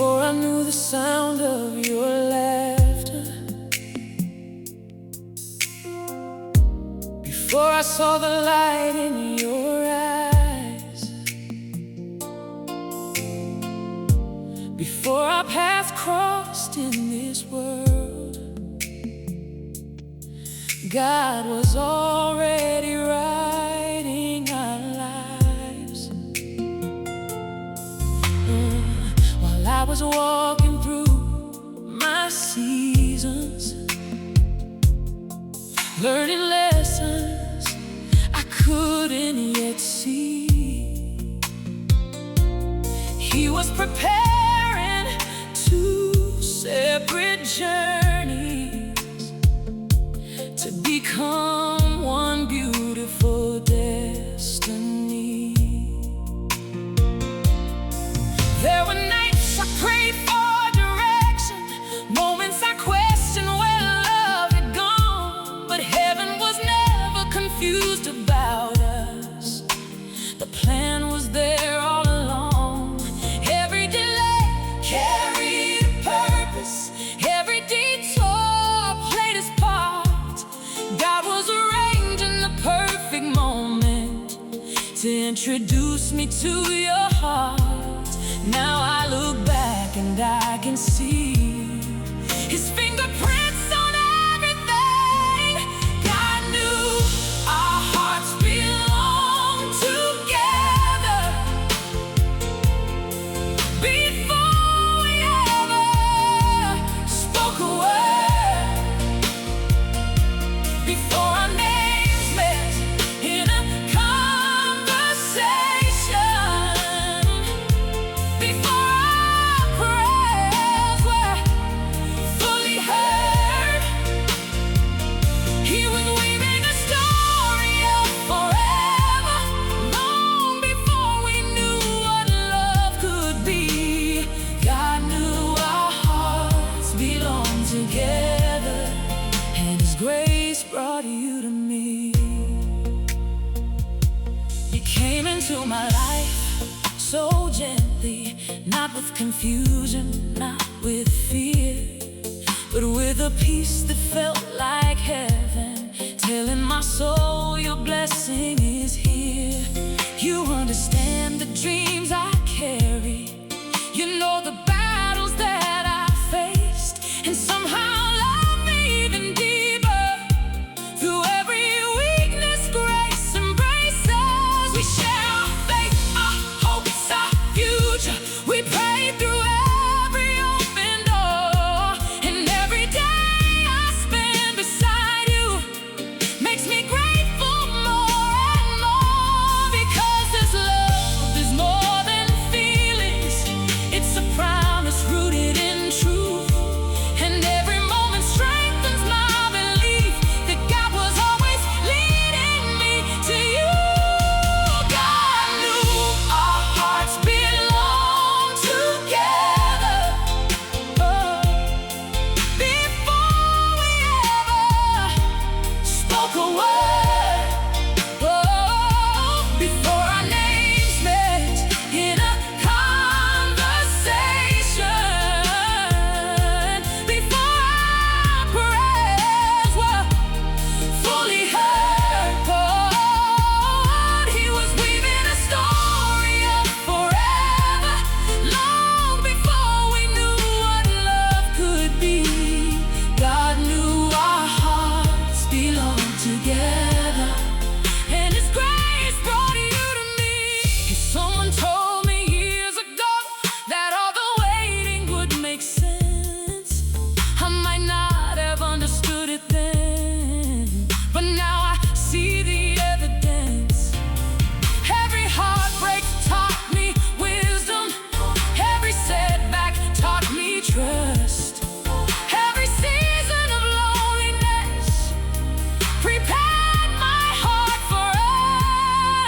Before I knew the sound of your laughter, before I saw the light in your eyes, before our paths crossed in this world, God was already writing our lives. While I was walking through my seasons, learning lessons I couldn't yet see, He was preparing two separate journeys to become one beautiful destiny. There were nights I prayed for direction, moments I questioned where love had gone, but heaven was never confused about us. The plan was there all along. Every delay carried a purpose, every detour played its part. God was arranging the perfect moment to introduce me to your heart. Now I look back and I can see His fingerprints on everything. God knew our hearts belonged together before we ever spoke a word, before our names met in a conversation, before our prayers were fully heard. He was weaving a story of forever, long before we knew what love could be. God knew our hearts belonged together, and His grace brought you to me. You came into my life so gently, not with confusion, not with fear, but with a peace that felt like heaven, telling my soul your blessing is here. You understand the dreams I carry, you know the battles that I faced, and somehow love me even deeper. Through every weakness, grace embraces. We share our faith, our hopes, our future. We pray through every open door, and every day I spend beside you makes me grateful more and more, because this love is more than feelings. It's a promise rooted in truth, and every moment strengthens my belief that God was always leading me to you. God knew our hearts belonged together, before we ever spoke a word, before our names met in a conversation, before our prayers were fully heard. He was weaving a story of forever, long before we knew what love could be. God knew our hearts belonged together, and His grace brought you to me. Someone told me years ago that all the waiting would make sense. I might not have understood it then, but now I see the evidence. Every heartbreak taught me wisdom, every setback taught me trust, every season of loneliness prepared my heart for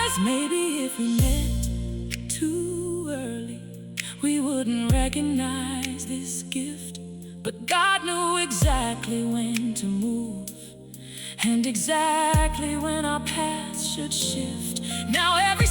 us. Maybe if we met too early, we wouldn't recognize this gift, but God knew exactly when to move, and exactly when our paths should shift. Now every